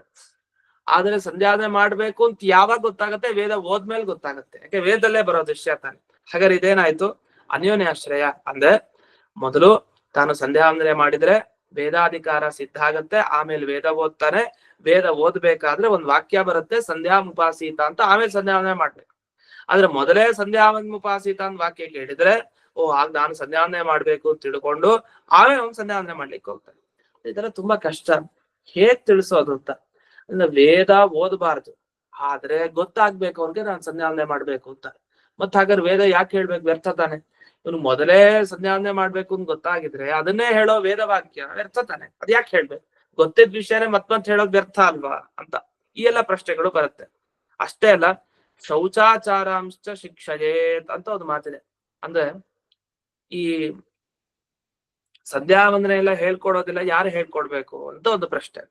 ಆದ್ರೆ ಸಂಧ್ಯಾವಂದನೆ ಮಾಡ್ಬೇಕು ಅಂತ ಯಾವಾಗ ಗೊತ್ತಾಗತ್ತೆ? ವೇದ ಓದ್ಮೇಲೆ ಗೊತ್ತಾಗತ್ತೆ. ಯಾಕೆ? ವೇದದಲ್ಲೇ ಬರೋದು ವಿಷಯ ತಾನೆ. ಹಾಗಾದ್ರೆ ಇದೇನಾಯ್ತು? ಅನ್ಯೋನ್ಯಾಶ್ರಯ. ಅಂದ್ರೆ ಮೊದಲು ತಾನು ಸಂಧ್ಯಾವಂದನೆ ಮಾಡಿದ್ರೆ ವೇದಾಧಿಕಾರ ಸಿದ್ಧ ಆಗತ್ತೆ, ಆಮೇಲೆ ವೇದ ಓದ್ತಾನೆ. ವೇದ ಓದ್ಬೇಕಾದ್ರೆ ಒಂದ್ ವಾಕ್ಯ ಬರುತ್ತೆ ಸಂಧ್ಯಾಮುಪಾಸೀತ ಅಂತ, ಆಮೇಲೆ ಸಂಧ್ಯಾವಂದನೆ ಮಾಡ್ಬೇಕು. ಆದ್ರೆ ಮೊದಲೇ ಸಂಧ್ಯಾಮುಪಾಸೀತ ಅಂತ ವಾಕ್ಯ ಕೇಳಿದ್ರೆ, ಆಗ ನಾನು ಸಂಧ್ಯಾವಂದನೆ ಮಾಡ್ಬೇಕು ಅಂತ ತಿಳ್ಕೊಂಡು ಆಮೇಲೆ ಅವ್ನು ಸಂಧ್ಯಾವಂದನೆ ಮಾಡ್ಲಿಕ್ಕೆ ಹೋಗ್ತಾನೆ. ಇದೆಲ್ಲ ತುಂಬಾ ಕಷ್ಟ. ಹೇಗ್ ತಿಳಿಸೋದು ಅಂತ. ಅಂದ್ರೆ ವೇದ ಓದಬಾರ್ದು, ಆದ್ರೆ ಗೊತ್ತಾಗ್ಬೇಕು ಅವ್ರಿಗೆ ನಾನು ಸಂಧ್ಯಾವಂದನೆ ಮಾಡ್ಬೇಕು ಅಂತ. ಮತ್ ಹಾಗಾದ್ರೆ ವೇದ ಯಾಕೆ ಹೇಳ್ಬೇಕು? ವ್ಯರ್ಥ ತಾನೆ. ಇವನು ಮೊದಲೇ ಸಂಧ್ಯಾವಂದನೆ ಮಾಡ್ಬೇಕು ಅಂತ ಗೊತ್ತಾಗಿದ್ರೆ ಅದನ್ನೇ ಹೇಳೋ ವೇದ ವಾಕ್ಯ ವ್ಯರ್ಥ ತಾನೆ. ಅದ್ ಯಾಕೆ ಹೇಳ್ಬೇಕು? ಗೊತ್ತಿದ್ ವಿಷಯನೇ ಮತ್ಮತ್ ಹೇಳೋದ್ ವ್ಯರ್ಥ ಅಲ್ವಾ ಅಂತ ಈ ಎಲ್ಲ ಪ್ರಶ್ನೆಗಳು ಬರುತ್ತೆ. ಅಷ್ಟೇ ಅಲ್ಲ, ಶೌಚಾಚಾರಾಂಶ ಶಿಕ್ಷಯೇತ್ ಅಂತ ಒಂದು ಮಾತಿದೆ. ಅಂದ್ರೆ ಈ ಸಂಧ್ಯಾವಂದನೆ ಎಲ್ಲ ಹೇಳ್ಕೊಡೋದಿಲ್ಲ, ಯಾರು ಹೇಳ್ಕೊಡ್ಬೇಕು ಅಂತ ಒಂದು ಪ್ರಶ್ನೆ.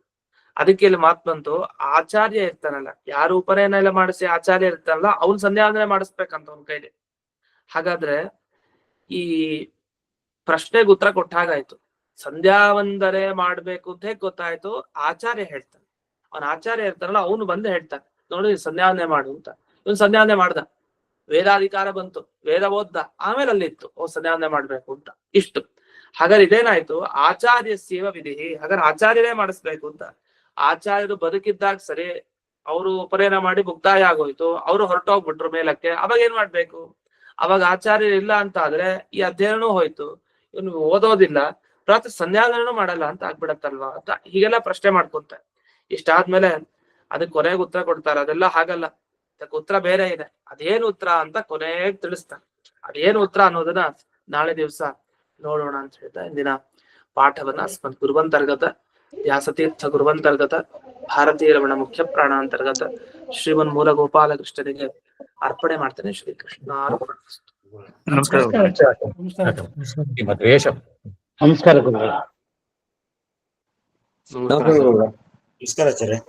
ಅದಕ್ಕೆ ಇಲ್ಲಿ ಮಾತು ಬಂತು, ಆಚಾರ್ಯ ಇರ್ತಾನಲ್ಲ, ಯಾರು ಉಪನಯನ ಎಲ್ಲ ಮಾಡಿಸಿ ಆಚಾರ್ಯ ಇರ್ತಾನಲ್ಲ ಅವ್ನ್ ಸಂಧ್ಯಾವಂದನೆ ಮಾಡಿಸ್ಬೇಕಂತ ಅವ್ನ ಕೈಲಿ. ಹಾಗಾದ್ರೆ ಈ ಪ್ರಶ್ನೆಗೆ ಉತ್ತರ ಕೊಟ್ಟ ಹಾಗಾಯ್ತು. ಸಂಧ್ಯಾವಂದನೆ ಮಾಡ್ಬೇಕು ಅಂತ ಹೇಗ್ ಗೊತ್ತಾಯ್ತು? ಆಚಾರ್ಯ ಹೇಳ್ತಾನೆ. ಅವನ ಆಚಾರ್ಯ ಇರ್ತಾನಲ್ಲ ಅವನು ಬಂದು ಹೇಳ್ತಾನೆ, ನೋಡಿ ಸಂಧ್ಯಾವಂದನೆ ಮಾಡು ಅಂತ. ಇವನ್ ಸಂಧ್ಯಾವಂದನೆ ಮಾಡ್ದ, ವೇದಾಧಿಕಾರ ಬಂತು, ವೇದ ಓದ್ದ, ಆಮೇಲೆ ಅಲ್ಲಿತ್ತು ಸಂಧ್ಯಾವಂದನೆ ಮಾಡ್ಬೇಕು ಅಂತ. ಇಷ್ಟು. ಹಾಗಾದ್ರೆ ಇದೇನಾಯ್ತು? ಆಚಾರ್ಯ ಸೇವ ವಿಧಿ. ಹಾಗಾದ್ರೆ ಆಚಾರ್ಯರೇ ಮಾಡಿಸ್ಬೇಕು ಅಂತ. ಆಚಾರ್ಯರು ಬದುಕಿದ್ದಾಗ ಸರಿ, ಅವರು ಉಪನಯನ ಮಾಡಿ ಮುಕ್ತಾಯ ಆಗೋಯ್ತು, ಅವರು ಹೊರಟೋಗ್ಬಿಟ್ರು ಮೇಲಕ್ಕೆ, ಅವಾಗ ಏನ್ ಮಾಡ್ಬೇಕು? ಅವಾಗ ಆಚಾರ್ಯರು ಇಲ್ಲ ಅಂತ ಆದ್ರೆ ಈ ಅಧ್ಯಯನನೂ ಹೋಯ್ತು, ಇವನು ಓದೋದಿಲ್ಲ, ಪ್ರಾತ ಸಂಧ್ಯಾವಂದನೂ ಮಾಡಲ್ಲ ಅಂತ ಆಗ್ಬಿಡತ್ತಲ್ವಾ ಅಂತ ಹೀಗೆಲ್ಲ ಪ್ರಶ್ನೆ ಮಾಡ್ಕೊಂತ. ಇಷ್ಟಾದ್ಮೇಲೆ ಅದಕ್ಕೆ ಕೊನೆಗೆ ಉತ್ತರ ಕೊಡ್ತಾರೆ, ಅದೆಲ್ಲ ಹಾಗಲ್ಲ, ಅದಕ್ಕೆ ಉತ್ತರ ಬೇರೆ ಇದೆ. ಅದೇನು ಉತ್ತರ ಅಂತ ಕೊನೆಗೆ ತಿಳಿಸ್ತಾನೆ. ಅದೇನು ಉತ್ತರ ಅನ್ನೋದನ್ನ ನಾಳೆ ದಿವಸ ನೋಡೋಣ ಅಂತ ಹೇಳ್ತಾ ಇಂದಿನ ಪಾಠವನ್ನ ಅಸ್ಮತ್ ಗುರುವಂತರ್ಗತ ವ್ಯಾಸತೀರ್ಥ ಗುರುವಂತರ್ಗತ ಭಾರತೀಯ ರಮಣ ಮುಖ್ಯ ಪ್ರಾಣ ಅಂತರ್ಗತ ಶ್ರೀಮನ್ ಮೂಲ ಗೋಪಾಲ ಕೃಷ್ಣನಿಗೆ ಅರ್ಪಣೆ ಮಾಡ್ತೇನೆ. ಶ್ರೀಕೃಷ್ಣ ನಮಸ್ಕಾರ. ನಮಸ್ಕಾರ ಗುರುಗಳೇ. ನಮಸ್ಕಾರ ಆಚಾರ್ಯ.